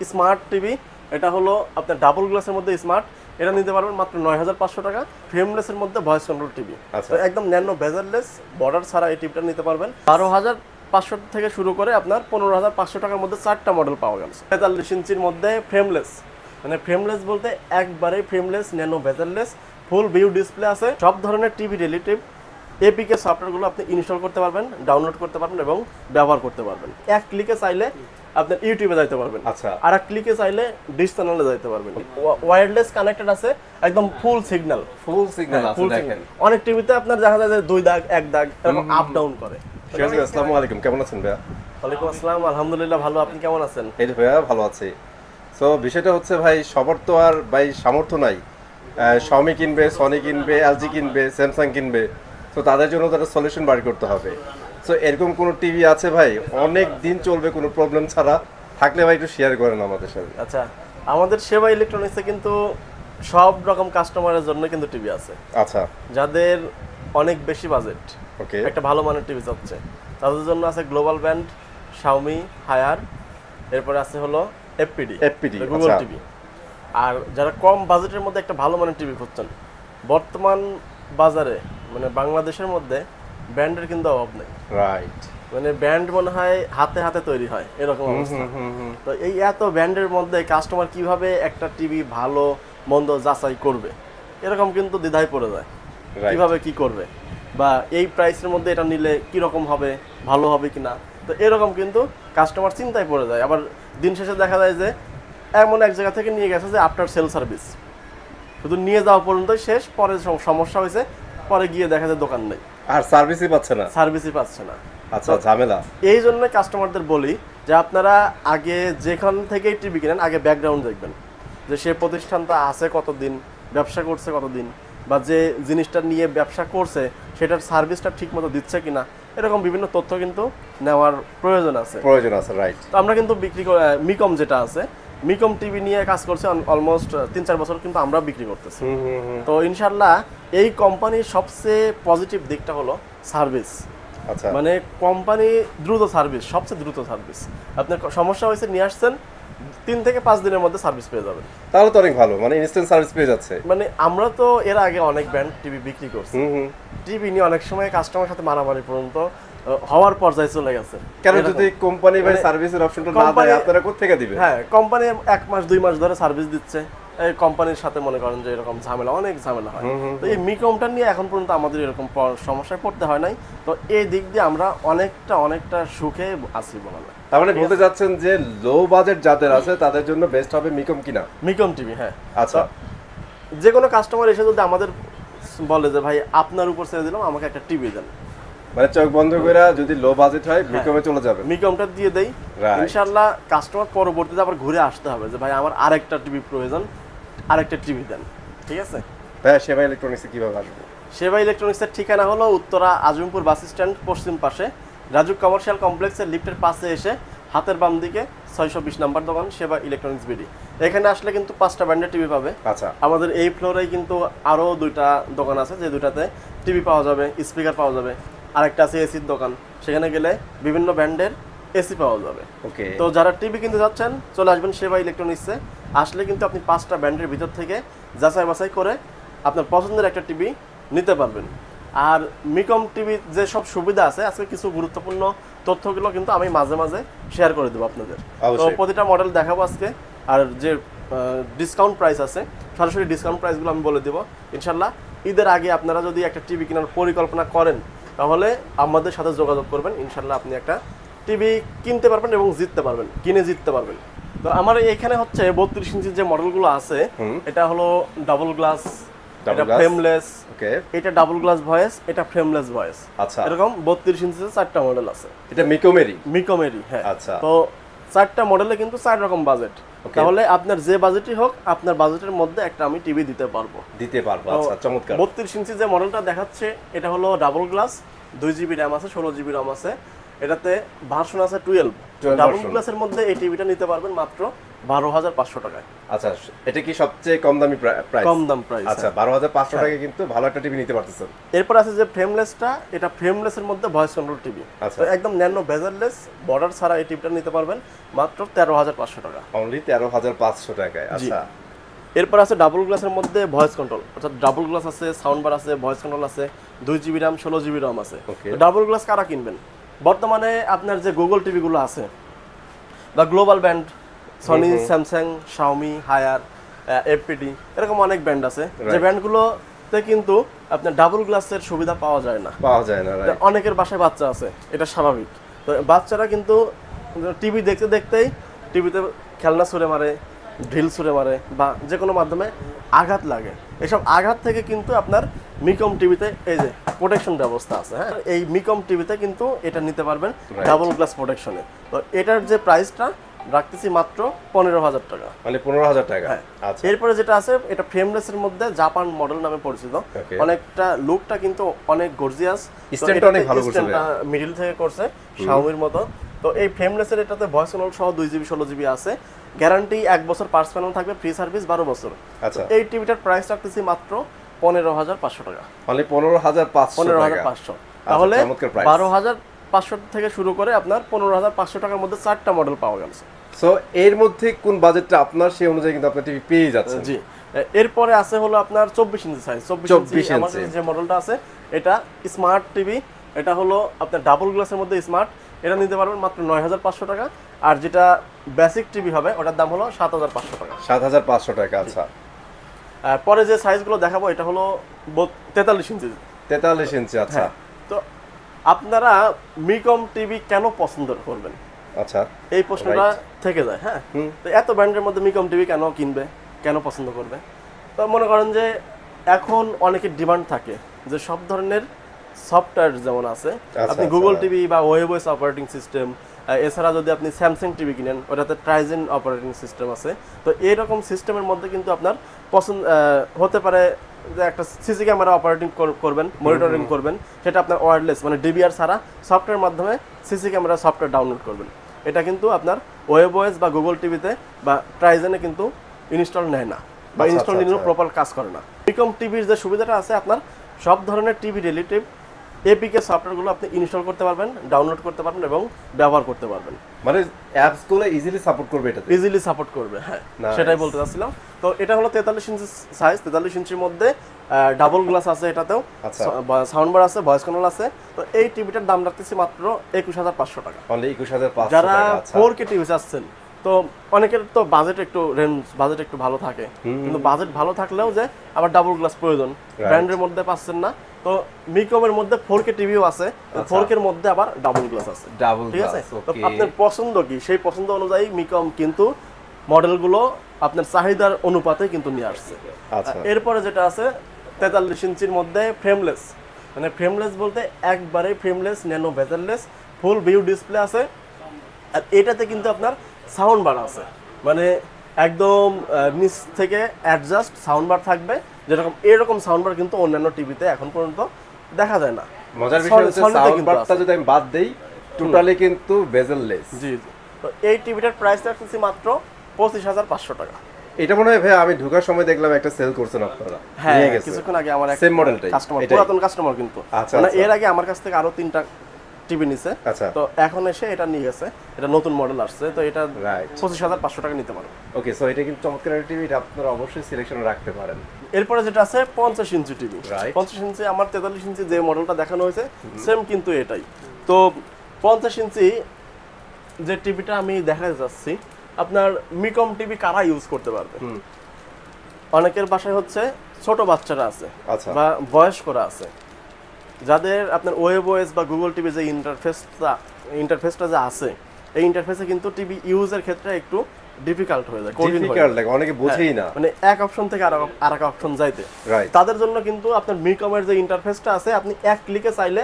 Smart TV, এটা হলো আপনার ডাবল গ্লাসের মধ্যে স্মার্ট, এটা নিতে পারবেন মাত্র ৯৫০০ টাকা। ফ্রেমলেসের মধ্যে ভয়েস কন্ট্রোল টিভি, তো একদম ন্যানো বেজারলেস বর্ডার ছাড়া এই টিভিটা নিতে পারবেন ১২,৫০০ থেকে শুরু করে আপনার ১৫,৫০০ টাকার মধ্যে 4টা মডেল পাওয়া গেল। ৪৩ ইঞ্চির মধ্যে ফ্রেমলেস, মানে ফ্রেমলেস বলতে একবারেই ফ্রেমলেস ন্যানো বেজারলেস ফুল ভিউ ডিসপ্লে আছে। সব ধরনের টিভি রিলেটিভ এপিকে সফটওয়্যারগুলো আপনি ইনস্টল করতে পারবেন, ডাউনলোড করতে পারবেন এবং ব্যবহার করতে পারবেন। এক ক্লিকে চাইলে আপনার ইউটিউবে যাইতে পারবেন, আর এক ক্লিকে চাইলে ডিশ চ্যানেলে যাইতে পারবেন। ওয়্যারলেস কানেক্টেড আছে, একদম ফুল সিগন্যাল আছে দেখেন। অনেক টিভিতে আপনার দেখা যায় যে 2 দাগ 1 দাগ এরকম আপ ডাউন করে। আসসালামু আলাইকুম, কেমন আছেন ভাইয়া? ওয়ালাইকুম আসসালাম, আলহামদুলিল্লাহ ভালো, আপনি কেমন আছেন? এই যে ভাইয়া ভালো আছি। সো বিষয়টা হচ্ছে ভাই, সবার তো আর ভাই সামর্থ্য নাই Xiaomi কিনবে, সনি কিনবে, এলজি কিনবে, স্যামসাং কিনবে। তো তাদের জন্য তাদের সলিউশন বার করতে হবে। সো এরকম কোনো টিভি আছে ভাই অনেক দিন চলবে কোনো প্রবলেম ছাড়া, থাকলে ভাই একটু শেয়ার করেন আমাদের সাথে। আচ্ছা, আমাদের সেবা ইলেকট্রনিক্সে কিন্তু সব রকম কাস্টমারের জন্য কিন্তু টিভি আছে। আচ্ছা, যাদের অনেক বেশি বাজেট, ওকে, একটা ভালো মানের টিভি চাচ্ছে, তাদের জন্য আছে গ্লোবাল ব্র্যান্ড, Xiaomi, হায়ার, এরপরে আছে হলো এফপিডি গুগল টিভি। আর যারা কম বাজেটের মধ্যে একটা ভালো মানের টিভি খুঁজছেন, বর্তমান বাজারে মানে বাংলাদেশের মধ্যে ব্র্যান্ডের কিন্তু অভাব নেই, রাইট। মানে ব্র্যান্ড মনে হয় হাতে হাতে তৈরি হয় এরকম অবস্থা। তো এই এত ব্র্যান্ডের মধ্যে কাস্টমার কিভাবে একটা টিভি ভালো মন্দ যাচাই করবে, এরকম কিন্তু দ্বিধায় পড়ে যায়, কিভাবে কি করবে, বা এই প্রাইসের মধ্যে এটা নিলে কিরকম হবে, ভালো হবে কিনা। তো এরকম কিন্তু কাস্টমার চিন্তায় পড়ে যায়। আবার দিন শেষে দেখা যায় যে এমন এক জায়গা থেকে নিয়ে গেছে যে আফটার সেল সার্ভিস, শুধু নিয়ে যাওয়া পর্যন্তই শেষ, পরে সমস্যা হয়েছে, পরে গিয়ে দেখা যায় দোকান নেই, আর সার্ভিসই পাচ্ছে না। আচ্ছা, ঝামেলা। এই জন্য কাস্টমারদের বলি যে আপনারা আগে যেখান থেকেই টিভি কিনেন, আগে ব্যাকগ্রাউন্ড দেখবেন যে সে প্রতিষ্ঠানটা আছে কতদিন, ব্যবসা করছে কতদিন, বা যে জিনিসটা নিয়ে ব্যবসা করছে সেটার সার্ভিসটা ঠিক মতো দিচ্ছে কিনা, এরকম বিভিন্ন তথ্য কিন্তু নেওয়ার প্রয়োজন আছে, রাইট। তো আমরা কিন্তু বিক্রি মিকম যেটা আছে, মিকম টিভি নিয়ে কাজ করছে অলমোস্ট 3-4 বছর, কিন্তু আমরা বিক্রি করতেছি। তো ইনশাল্লাহ এই কোম্পানির সবচেয়ে পজিটিভ দিকটা হলো সার্ভিস। আচ্ছা, মানে কোম্পানি দ্রুত সার্ভিস, সবচেয়ে দ্রুত সার্ভিস। আপনার সমস্যা হয়েছে, নিয়ে আসছেন, 3 থেকে 5 দিনের মধ্যে সার্ভিস পেয়ে যাবেন। তাহলে তো অনেক ভালো, মানে ইনস্ট্যান্ট সার্ভিস পেয়ে যাচ্ছে। মানে আমরা তো এর আগে অনেক ব্র্যান্ড টিভি বিক্রি করছি, টিভি নিয়ে অনেক সময় কাস্টমার সাথে মারামারি পর্যন্ত হওয়ার পর্যায়ে চলে গেছে। কেন? যদি কোম্পানি ভাই সার্ভিসের অপশনটা না দেয়, আপনারা কোথা থেকে দিবেন? হ্যাঁ, কোম্পানি 1 মাস 2 মাস ধরে সার্ভিস দিচ্ছে, এই কোম্পানির সাথে মনে করেন যে এরকম ঝামেলা, অনেক ঝামেলা হয়। তো এই মিকমটা নিয়ে এখন পর্যন্ত আমাদের এরকম সমস্যায় পড়তে হয় নাই। তো এই দিক দিয়ে আমরা অনেকটা সুখে আছি বলা যায়। তার মানে বলতে যাচ্ছেন যে লো বাজেট যাদের আছে তাদের জন্য বেস্ট হবে মিকম কিনা? মিকম টিভি, হ্যাঁ। আচ্ছা, যে কোনো কাস্টমার এসে যদি আমাদের বলে যে ভাই আপনার উপর ছেড়ে দিলাম, আমাকে একটা টিভি দেন, মানে চোখ বন্ধ করে যদি লো বাজেট হয় মিকমে চলে যাবে, মিকমটা দিয়ে দেই। ইনশাআল্লাহ কাস্টমার পরবর্তীতে আবার ঘুরে আসতে হবে যে ভাই আমার আরেকটা টিভি প্রয়োজন, আরেকটা টিভি দেন। ঠিক আছে ভাই, সেবা ইলেকট্রনিক্সে কিভাবে আসবে? সেবা ইলেকট্রনিক্সের ঠিকানা হলো উত্তরা আজমপুর বাস স্ট্যান্ড পশ্চিম পাশে রাজুক কমার্শিয়াল কমপ্লেক্সের লিফটের পাশে এসে হাতের বাম দিকে 620 নাম্বার দোকান সেবা ইলেকট্রনিক্স বিডি। এখানে আসলে কিন্তু 5টা ব্র্যান্ডের টিভি পাবে। আচ্ছা, আমাদের এই ফ্লোরেই কিন্তু আরও 2টা দোকান আছে, যে 2টাতে টিভি পাওয়া যাবে, স্পিকার পাওয়া যাবে। আরেকটা আছে এসির দোকান, সেখানে গেলে বিভিন্ন ব্র্যান্ডের এসি পাওয়া যাবে। ওকে। তো যারা টিভি কিনতে যাচ্ছেন চলে আসবেন সেবা ইলেকট্রনিক্সে। আসলে কিন্তু আপনি 5টা ব্র্যান্ডের ভিতর থেকে যাচাই বাছাই করে আপনার পছন্দের একটা টিভি নিতে পারবেন। আর মিকম টিভি যে সব সুবিধা আছে, আজকে কিছু গুরুত্বপূর্ণ তথ্যগুলো কিন্তু আমি মাঝে মাঝে শেয়ার করে দেবো আপনাদের। তো প্রতিটা মডেল দেখাবো আজকে, আর যে ডিসকাউন্ট প্রাইস আছে, সরাসরি ডিসকাউন্ট প্রাইসগুলো আমি বলে দেবো। ইনশাল্লাহ ঈদের আগে আপনারা যদি একটা টিভি কেনার পরিকল্পনা করেন, তাহলে আমাদের সাথে যোগাযোগ করবেন। ইনশাল্লাহ আপনি একটা টিভি কিনতে পারবেন এবং জিততে পারবেন, কিনে জিততে পারবেন। তো আমার এখানে হচ্ছে 32 ইঞ্চির যে মডেলগুলো আছে, এটা হলো ডাবল গ্লাস, এটা ফ্রেমলেস, ওকে, এটা ডাবল গ্লাস ভয়েস, এটা ফ্রেমলেস ভয়েস। আচ্ছা, এরকম 32 ইঞ্চিতে 4টা মডেল আছে। এটা মিকমেরই, হ্যাঁ। আচ্ছা, তো 4টা মডেলে কিন্তু 4 রকম বাজেট। তাহলে আপনার যে বাজেটই হোক, আপনার বাজেটের মধ্যে একটা আমি টিভি দিতে পারবো। আচ্ছা, চমৎকার। 32 ইঞ্চি যে মডেলটা দেখাচ্ছে, এটা হলো ডাবল গ্লাস, 2GB র্যাম আছে, 16GB র্যাম আছে, এটাতে ভার্সন আছে 12। ডাবল গ্লাসের মধ্যে এই টিভিটা নিতে পারবেন মাত্র 12,500 টাকায়। আচ্ছা, এটা কি সবচেয়ে কম দামি প্রাইস? কম দাম প্রাইস। আচ্ছা, 12,500 টাকায় কিন্তু ভালো একটা টিভি নিতে পারতেছেন। এরপর আছে যে ফ্রেমলেসটা, এটা ফ্রেমলেসের মধ্যে ভয়েস কন্ট্রোল টিভি। তো একদম ন্যানো বেজারলেস, বর্ডার ছাড়া এই টিভিটা নিতে পারবেন মাত্র 13,500 টাকা। অনলি 13,500 টাকায়। আচ্ছা, এরপর আছে ডাবল গ্লাসের মধ্যে ভয়েস কন্ট্রোল, অর্থাৎ ডাবল গ্লাস আছে, সাউন্ড বার আছে, ভয়েস কন্ট্রোল আছে, 2GB RAM 16GB ROM আছে। ডাবল গ্লাস কারা কিনবেন? বর্তমানে আপনার যে গুগল টিভিগুলো আছে বা global brand Sony, Samsung, Xiaomi, Haier, FPD, এরকম অনেক ব্র্যান্ড আছে, যে ব্র্যান্ডগুলোতে কিন্তু আপনার ডাবল গ্লাসের সুবিধা পাওয়া যায় না। অনেকের বাসায় বাচ্চা আছে, এটা স্বাভাবিক। তো বাচ্চারা কিন্তু টিভি দেখতে দেখতেই টিভিতে খেলনা ছুঁড়ে মারে, ঢিল ছুঁড়ে মারে, বা যে কোনো মাধ্যমে আঘাত লাগে। এসব আঘাত থেকে কিন্তু আপনার মিকম টিভিতে এই যে প্রোটেকশন ব্যবস্থা আছে। হ্যাঁ, এই মিকম টিভিতে কিন্তু এটা নিতে পারবেন ডাবল গ্লাস প্রোটেকশনে। তো এটার যে প্রাইসটা রাখতেছি মাত্র 15,000 টাকা, মানে 15,000 টাকা। আচ্ছা, এরপরে যেটা আছে এটা ফ্রেমলেসের মধ্যে জাপান মডেল নামে পরিচিত। অনেকটা লুকটা কিন্তু অনেক গর্জিয়াস, স্ট্যান্ডটা অনেক ভালো করছে, মিডল থেকে করছে শাওমির মতো। তো এই ফ্রেমলেসের এটাতে ভয়েস কন্ট্রোল সহ 2GB 16GB আছে, গ্যারান্টি 1 বছর পার্টস প্যানেল থাকবে, ফ্রি সার্ভিস 12 বছর। আচ্ছা, এই টিভিটার প্রাইস রাখতেছি মাত্র 15,500 টাকা। মানে 15,500। তাহলে 12,500 থেকে শুরু করে আপনার 15,500 টাকার মধ্যে 4টা মডেল পাওয়া গেছে। সো এর মধ্যে কোন বাজেটটা আপনার, সেই অনুযায়ী কিন্তু আপনি টিভি পেয়ে যাচ্ছেন। জি, এরপরে আছে হলো আপনার 24 ইঞ্চি সাইজ। 24 ইঞ্চি আমাদের যে মডেলটা আছে এটা স্মার্ট টিভি, এটা হলো আপনার ডাবল গ্লাসের মধ্যে স্মার্ট, এটা নিতে পারবেন মাত্র 9,500 টাকা। আর যেটা বেসিক টিভি হবে ওটার দাম হলো 7,500 টাকা। 7,500 টাকা। আচ্ছা, পরে যে সাইজগুলো দেখাবো এটা হলো 43 ইঞ্চি। 43 ইঞ্চি। আচ্ছা, তো আপনারা মিকম টিভি কেন পছন্দ করবেন? আচ্ছা, এই প্রশ্নটা থেকে যায়। হ্যাঁ, তো এত ব্র্যান্ডের মধ্যে মিকম টিভি কেন কিনবে, কেন পছন্দ করবে? তো মনে করেন যে এখন অনেকের ডিমান্ড থাকে যে সব ধরনের সফটওয়্যার যেমন আছে, আপনি গুগল টিভি বা ওয়েবওয়েস অপারেটিং সিস্টেম, এছাড়া যদি আপনি স্যামসাং টিভি কিনেন ওটাতে ট্রাইজেন অপারেটিং সিস্টেম আছে। তো এইরকম সিস্টেমের মধ্যে কিন্তু আপনার পছন্দ হতে পারে যে একটা সিসি ক্যামেরা অপারেটিং করবেন, মনিটরিং করবেন, সেটা আপনার ওয়্যারলেস মানে ডিবিআর ছাড়া সফটওয়্যার মাধ্যমে সিসি ক্যামেরা সফটওয়্যার ডাউনলোড করবেন। এটা কিন্তু আপনার ওয়েবওয়েস বা গুগল টিভিতে বা ট্রাইজেনে কিন্তু ইনস্টল নেয় না, বা ইনস্টল নিলেও প্রপার কাজ করে না। মিকম টিভির যে সুবিধাটা আছে, আপনার সব ধরনের টিভি রিলেটিভ এপিকে সফটওয়্যারগুলো আপনি ইনস্টল করতে পারবেন, ডাউনলোড করতে পারবেন এবং ব্যবহার করতে পারবেন। মানে অ্যাপসগুলো ইজিলি সাপোর্ট করবে, এটা ইজিলি সাপোর্ট করবে। হ্যাঁ, সেটাই বলতে চাচ্ছিলাম। তো এটা হলো 43 ইঞ্চি সাইজ, 43 ইঞ্চির মধ্যে ডাবল গ্লাস আছে, এটাতেও সাউন্ড বার আছে, ভয়েস কন্ট্রোল আছে। তো এই টিভিটার দাম রাখতেছি মাত্র 21,500 টাকা। অনলি 21,500 যারা 4K টিভি চাচ্ছেন, তো অনেকের তো বাজেট একটু ভালো থাকে, কিন্তু বাজেট ভালো থাকলেও যে আবার ডাবল গ্লাস প্রয়োজন, ব্র্যান্ডের মধ্যে পাচ্ছেন না। তো মিকমের মধ্যে 4K টিভিও আছে, 4K এর মধ্যে আবার ডাবল গ্লাস আছে। ঠিক আছে, তো আপনার পছন্দ কি, সেই পছন্দ অনুযায়ী মিকম কিন্তু মডেলগুলো আপনার চাহিদার অনুপাতে কিন্তু নিয়ে আসছে। এরপরে যেটা আছে 43 ইঞ্চির মধ্যে ফ্রেমলেস, মানে ফ্রেমলেস বলতে একবারে ফ্রেমলেস, ন্যানো বেজারলেস, ফুল ভিউ ডিসপ্লে আছে। আর এটাতে কিন্তু আপনার সাউন্ড বার আছে, মানে একদম নিচ থেকে অ্যাডজাস্ট সাউন্ড বার থাকবে, যেরকম এরকম সাউন্ড বার কিন্তু অন্যান্য টিভিতে এখন পর্যন্ত দেখা যায় না। মজার বিষয় হচ্ছে সাউন্ড বারটা যদি আমি বাদ দেই, টোটালি কিন্তু বেজেললেস। জি জি। তো এই টিভিটার প্রাইস রাখতেছি মাত্র 25,500 টাকা। এটা মনে হয় ভাই আমি ঢোকার সময় দেখলাম একটা সেল করছেন আপনারা। হ্যাঁ, কিছুক্ষণ আগে আমার সেম মডেলটাই কাস্টমার, পুরাতন কাস্টমার কিন্তু, মানে এর আগে আমার কাছ থেকে আরো 3টা টিভি নিছে। তো এখন এসে এটা নিয়ে গেছে, এটা নতুন মডেল আসছে, তো এটা 25,500 টাকা নিতে পারো। ওকে, সো এটা কিন্তু চমৎকার একটা টিভি, এটা আপনারা অবশ্যই সিলেকশনে রাখতে পারেন। এরপরে যেটা আছে 50 ইঞ্চি টিভি। 50 ইঞ্চি আমার 43 ইঞ্চি যে মডেলটা দেখানো হয়েছে সেম কিন্তু এটাই। তো 50 ইঞ্চি যে টিভিটা আমি দেখাতে যাচ্ছি, আপনার মিকম টিভি কারা ইউজ করতে পারবে? অনেকের বাসায় হচ্ছে ছোট বাচ্চারা আছে বা বয়স্করা আছে, যাদের আপনার ওয়েবওয়েস বা গুগল টিভি যে ইন্টারফেসটা যে আছে, এই ইন্টারফেসে কিন্তু টিভি ইউজের ক্ষেত্রে একটু ডিফিকাল্ট হয়ে যায়, ডিফিকাল্ট লাগে, অনেকে বোঝেই না, মানে এক অপশন থেকে আরেক অপশন যাইতে। তাদের জন্য কিন্তু আপনার মিকমের যে ইন্টারফেসটা আছে, আপনি এক ক্লিকে চাইলে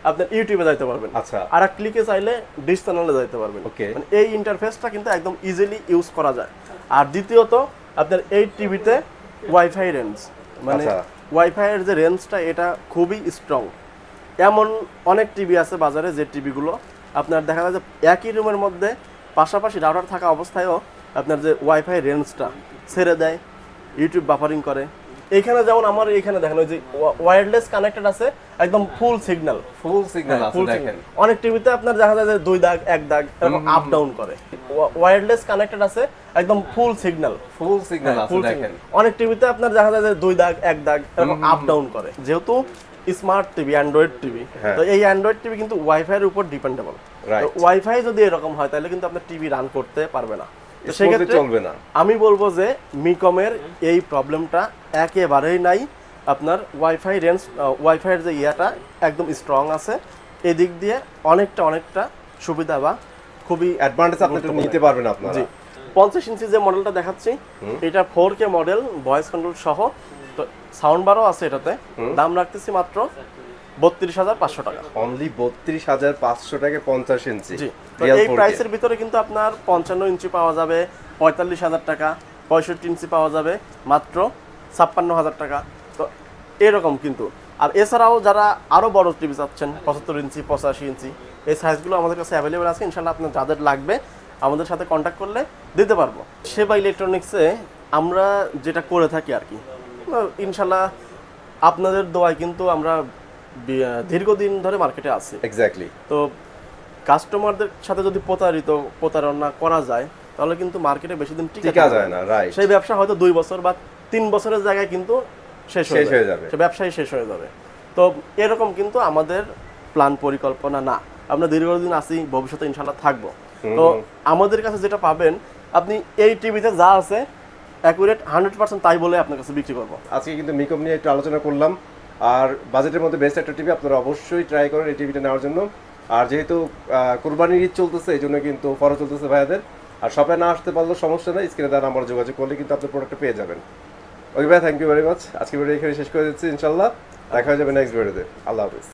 আপনার ইউটিউবে যাইতে পারবেন, আর এক ক্লিকে চাইলে ডিশ চ্যানেলে যাইতে পারবেন। মানে এই ইন্টারফেসটা কিন্তু একদম ইজিলি ইউজ করা যায়। আর দ্বিতীয়ত আপনার এই টিভিতে ওয়াইফাই রেঞ্জ, মানে ওয়াইফাই এর যে রেঞ্জটা এটা খুবই স্ট্রং। এমন অনেক টিভি আছে বাজারে যে টিভিগুলো আপনার দেখা যায় যে একই রুমের মধ্যে পাশাপাশি রাউটার থাকা অবস্থায়ও আপনার যে ওয়াইফাই রেঞ্জটা ছেড়ে দেয়, ইউটিউব বাফারিং করে। এইখানে যেমন আমার এইখানে দেখেন ওই যে ওয়্যারলেস কানেক্টেড আছে, একদম ফুল সিগন্যাল আছে দেখেন। অনেক টিভিতে আপনার দেখা যায় যে 2 দাগ 1 দাগ এরকম আপ ডাউন করে। ওয়্যারলেস কানেক্টেড আছে, একদম ফুল সিগন্যাল আছে দেখেন। অনেক টিভিতে আপনার দেখা যায় যে 2 দাগ 1 দাগ এরকম আপ ডাউন করে। যেহেতু স্মার্ট টিভি, অ্যান্ড্রয়েড টিভি, তো এই অ্যান্ড্রয়েড টিভি কিন্তু ওয়াইফাই এর উপর ডিপেন্ডেবল। তো ওয়াইফাই যদি এরকম হয় তাহলে কিন্তু আপনার টিভি রান করতে পারবে না, তো সেক্ষেত্রে চলবে না। আমি বলবো যে মিকমের এই প্রবলেমটা একেবারেই নাই। আপনার ওয়াইফাই রেঞ্জ, ওয়াইফাইয়ের যে ইয়াটা একদম স্ট্রং আছে, এদিক দিয়ে অনেকটা সুবিধা বা খুবই অ্যাডভান্টেজ আপনি নিতে পারবেন আপনারা। জি, 50 ইঞ্চি যে মডেলটা দেখাচ্ছি এটা 4K মডেল, ভয়েস কন্ট্রোল সহ, তো সাউন্ড বারও আছে এটাতে। দাম রাখতেছি মাত্র 32,500 টাকা। অনলি 32,500 টাকা 50 ইঞ্চি। জি, তো এই প্রাইসের ভিতরে কিন্তু আপনার 55 ইঞ্চি পাওয়া যাবে 45,000 টাকা, 65 ইঞ্চি পাওয়া যাবে মাত্র 56,000 টাকা। তো এরকম কিন্তু। আর এছাড়াও যারা আরও বড় টিভি চাচ্ছেন 75 ইঞ্চি 85 ইঞ্চি, এই সাইজগুলো আমাদের কাছে অ্যাভেলেবেল আছে। ইনশাল্লাহ আপনার যাদের লাগবে আমাদের সাথে কন্ট্যাক্ট করলে দিতে পারবো। সেবা ইলেকট্রনিক্সে আমরা যেটা করে থাকি আর কি, ইনশাল্লাহ আপনাদের দোয়ায় কিন্তু আমরা দীর্ঘদিন ধরে মার্কেটে আছি। এক্স্যাক্টলি। তো কাস্টমারদের সাথে যদি প্রতারণা করা যায় তাহলে কিন্তু মার্কেটে বেশি দিন টিকা যায় না। রাইট। সেই ব্যবসা হয়তো 2 বছর বা 3 বছরের জায়গায় কিন্তু শেষ হয়ে যাবে, সেই ব্যবসায় শেষ হয়ে যাবে। তো এরকম কিন্তু আমাদের প্ল্যান পরিকল্পনা না। আমরা দীর্ঘদিন আছি, ভবিষ্যতে ইনশাল্লাহ থাকবো। তো আমাদের কাছে যেটা পাবেন, আপনি এই টিভিতে যা আছে অ্যাকুরেট 100% তাই বলে আপনার কাছে বিক্রি করবো। আজকে কিন্তু মিকম নিয়ে একটু আলোচনা করলাম, আর বাজেটের মধ্যে বেস্ট একটা টিভি আপনারা অবশ্যই ট্রাই করেন এই টিভিটা নেওয়ার জন্য। আর যেহেতু কুরবানির ঈদ চলতেছে, এই জন্য কিন্তু ফরজ চলতেছে ভাইয়াদের। আর শপে না আসতে পারলেও সমস্যা নেই, স্ক্রিনে দেওয়া নাম্বারে যোগাযোগ করলে কিন্তু আপনার প্রোডাক্টটা পেয়ে যাবেন। ওকে ভাই, থ্যাংক ইউ ভেরি মাচ। আজকে ভিডিও এখানে শেষ করে দিচ্ছি। ইনশাল্লাহ দেখা হয়ে যাবে নেক্সট ভিডিওতে। আল্লাহ হাফিজ।